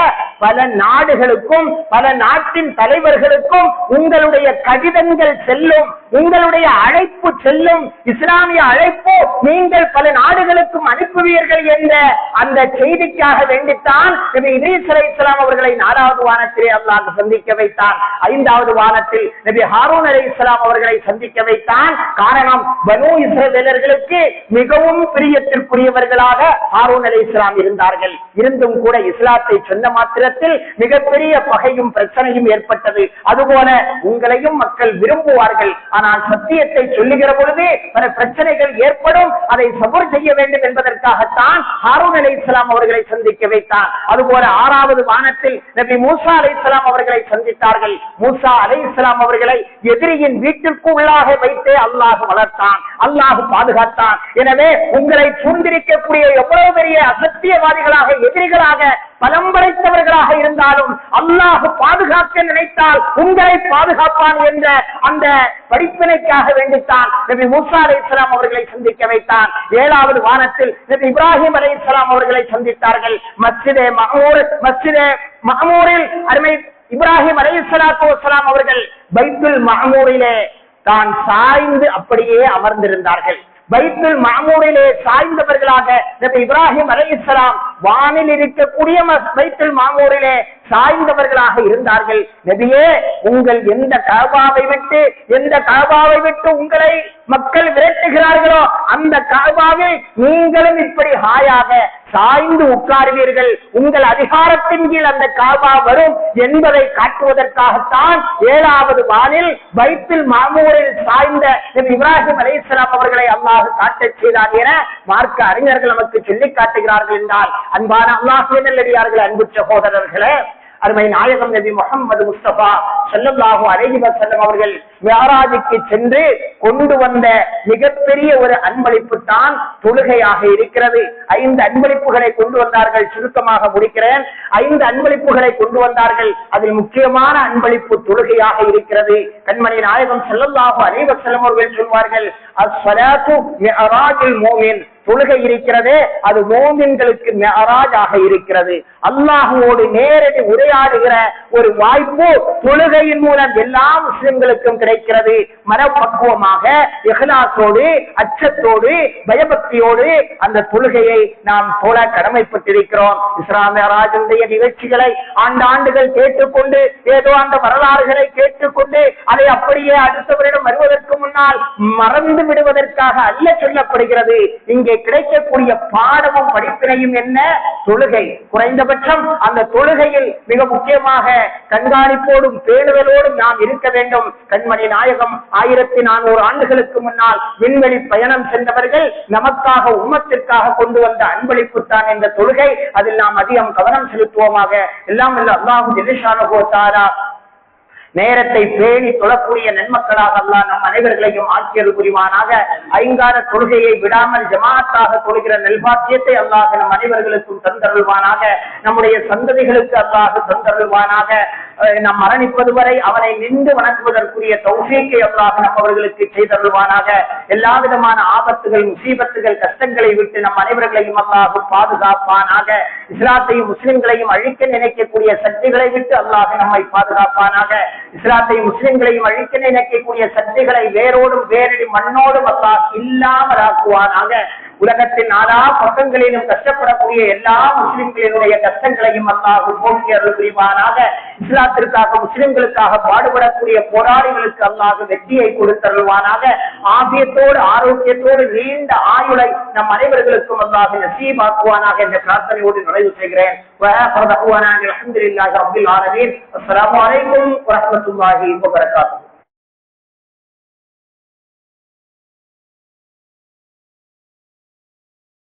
பல நாடுகளுக்கும் பல நாட்டின் தலைவர்களுக்கும் உங்களுடைய கடிதங்கள் செல்லும், உங்களுடைய அழைப்பு செல்லும், இஸ்லாமிய அழைப்பு நீங்கள் பல நாடுகளுக்கும் அனுப்புவீர்கள் என்ற அந்த செய்திக்காக வேண்டித்தான் நபி இத்ரீஸ் அலைஹிஸ்ஸலாம் அவர்களை 4வது வானத்திலே அல்லாஹ் சந்திக்க வைத்தான். 5வது வானத்தில் நபி ஹாரூன் அலைஹிஸ்ஸலாம் அவர்களை சந்திக்க வைத்தான். காரணம், பனூ இஸ்ரவேலர்களுக்கு மிகவும் பிரியத்திற்குரியவர்களாக ஹாரூன் அலைஹிஸ்ஸலாம் இருந்தார்கள். இருந்தும் கூட இஸ்லாத்தை சொன்ன மாத்திரத்தில் மிகப்பெரிய பகையும் பிரச்சனையும் ஏற்பட்டது. அதுபோல உங்களையும் மக்கள் விரும்புவார்கள், ஆனால் சத்தியத்தை சொல்லுகிற பொழுது பல பிரச்சனைகள் ஏற்படும், அதை சபூர் செய்ய வேண்டும் என்பதற்காகத்தான் ஹாரூன் அலைஹிஸ்ஸலாம் அவர்களை சந்திக்க வைத்தான். அதுபோல 6வது வானத்தில் நபி மூசா அலைஹிஸ்ஸலாம் அவர்களை சந்தித்தார்கள். மூசா அலைஹிஸ்ஸலாம் அவர்களை எதிரியின் வீட்டிற்கு உள்ளாக வைத்தே அல்லாஹ் வளர்த்தான், அல்லாஹ் பாதுகாத்தான். எனவே உங்களை சூழ்ந்திருக்கக்கூடிய எவ்வளவு பெரிய அசத்தியவாதிகளாக எதிரிகளாக பலம் படைத்தவர்களாக இருந்தாலும் அல்லாஹ் பாதுகாக்க நினைத்தால் உங்களை பாதுகாப்பான் என்ற அந்த படிப்பினைக்காக வேண்டித்தான் நபி மூசா அலைஹிஸ்ஸலாம் அவர்களை சந்திக்க வைத்தான். 7வது வானத்தில் நபி இப்ராஹிம் அலைஹிஸ்ஸலாம் அவர்களை சந்தித்தார்கள். மஸ்ஜிதே மஅமூரில் அருமை இப்ராஹிம் அலைஹிஸ்ஸலாத்து வஸ்ஸலாம் அவர்கள் பைத்துல் மஅமூரிலே தான் சாய்ந்து அப்படியே அமர்ந்திருந்தார்கள். பைத்துல் மஅமூரிலே சாய்ந்தவர்களாக நபி இப்ராஹிம் அலைஹிஸ்ஸலாம் வானில் இருக்கக்கூடிய பைத்துல் மாமூரிலே சாய்ந்தவர்களாக இருந்தார்கள். நபியே, உங்கள் எந்த கஅபாவை விட்டு உங்களை மக்கள் விரட்டுகிறார்களோ அந்த கஅபாவில் நீங்களும் இப்படி ஹாயாக சாய்ந்து உட்காருவீர்கள். உங்கள் அதிகாரத்தின் கீழ் அந்த கஅபா வரும் என்பதை காட்டுவதற்காகத்தான் 7வது வானில் பைத்துல் மாமூரில் சாய்ந்த நபி இப்ராஹிம் அலைஹிஸ்ஸலாம் அவர்களை அல்லாஹ் காட்டச் செய்தார் என மார்க்க அறிஞர்கள் நமக்கு சொல்லி காட்டுகிறார்கள் என்றால், அன்பான அல்லாஹ்வின் நல்லடியார்களே, அன்பு சகோதரர்களே, அருமை நாயகம் நபி முஹம்மது முஸ்தபா ஸல்லல்லாஹு அலைஹி வஸல்லம் அவர்கள் மிஅராஜுக்கு சென்று கொண்டு வந்த மிகப்பெரிய ஒரு அன்பளிப்பு தான் தொழுகையாக இருக்கிறது. 5 அன்பளிப்புகளை கொண்டு வந்தார்கள். சுருக்கமாக முடிக்கிறேன். 5 அன்பளிப்புகளை கொண்டு வந்தார்கள். அதில் முக்கியமான அன்பளிப்பு தொழுகையாக இருக்கிறது. கண்மணி நாயகம் ஸல்லல்லாஹு அலைஹி வஸல்லம் அவர்கள் சொல்வார்கள், அஸ்ஸலாத்து மிஅராஜுல் மூமின், தொழுகை இருக்கிறதே அது மோமின்களுக்கு மிஅராஜாக இருக்கிறது. அல்லாஹ்வோடு நேரடி உரையாடுகிற ஒரு வாய்ப்பு தொழுகையின் மூலம் எல்லா முஸ்லிம்களுக்கும் கிடைக்கிறது. மனப்பக்குவமாக இஹ்லாஸோடு, அச்சத்தோடு, பயபக்தியோடு அந்த தொழுகையை நாம் தொழ கடமைப்பட்டிருக்கிறோம். இஸ்ரா மிஅராஜுடைய நிகழ்ச்சிகளை ஆண்டாண்டுகள் கேட்டுக்கொண்டு, ஏதோ அந்த வரலாறுகளை கேட்டுக்கொண்டு அதை அப்படியே அடுத்தவரிடம் வருவதற்கு முன்னால் மறந்து விடுவதற்காக அல்ல சொல்லப்படுகிறது. இங்கே கிடைக்கக்கூடிய பாடமும் படிப்பினையும் என்ன? தொழுகை. குறைந்தபட்சம் அந்த தொழுகையில் மிக முக்கியமாக கண்காணிப்போடும் பேணுதலோடும் நாம் இருக்க வேண்டும். கண்மணி நாயகம் 1400 ஆண்டுகளுக்கு முன்னால் விண்வெளி பயணம் சென்றவர்கள் நமக்காக உம்மத்திற்காக கொண்டு வந்த அன்பளிப்பு தான் என்ற தொழுகை. அதில் நாம் அதிகம் கவனம் செலுத்துவோமாக. எல்லாம் அல்லாஹ் ஜல்லுஷானஹு வ தஆலா நேரத்தை பேணி தொழக்கூடிய நன்மக்களாக அல்லாஹ் நம் அனைவர்களையும் ஆக்கியது புரிவானாக. 5 கால தொழுகையை விடாமல் ஜமாஅத்தாக தொழுகிற நல்பாக்கியத்தை அல்லாஹ் நம் அனைவர்களுக்கும் தந்தருள்வானாக. நம்முடைய சந்ததிகளுக்கு அல்லாஹ் தந்தருள்வானாக. நாம் மரணிப்பது வரை அவனை நின்று வணங்குவதற்குரிய தௌஃபீக்கை அல்லாஹ் நம் அவர்களுக்கு செய்தருள்வானாக. எல்லா விதமான ஆபத்துகள், முசீபத்துகள், கஷ்டங்களை விட்டு நம் அனைவர்களையும் அல்லாஹ் பாதுகாப்பானாக. இஸ்லாத்தையும் முஸ்லிம்களையும் அழிக்க நினைக்கக்கூடிய சக்திகளை விட்டு அல்லாஹ் நம்மை பாதுகாப்பானாக. இஸ்லாத்தையும் முஸ்லிம்களையும் அழிக்க நினைக்கக்கூடிய சக்திகளை வேரோடும் வேரடி மண்ணோடும் அல்லாஹ் இல்லாமலாக்குவானாக. உலகத்தின் 4 பக்கங்களிலும் கஷ்டப்படக்கூடிய எல்லா முஸ்லிம்களினுடைய கஷ்டங்களையும் அல்லாஹ் போக்கி அருள் புரிவானாக. இஸ்லாத்திற்காக, முஸ்லிம்களுக்காக பாடுபடக்கூடிய போராளிகளுக்கு அல்லாஹ் வெற்றியை கொடுத்தருள்வானாக. ஆபியத்தோடு, ஆரோக்கியத்தோடு நீண்ட ஆயுளை நம் அனைவர்களுக்கும் அல்லாஹ் நசீபாக்குவானாக என்ற பிரார்த்தனையோடு நிறைவு செய்கிறேன். அல்ஹம்துலில்லாஹி ரப்பில் ஆலமீன். அஸ்ஸலாமு அலைக்கும் வரஹ்மத்துல்லாஹி வபரகாத்துஹு.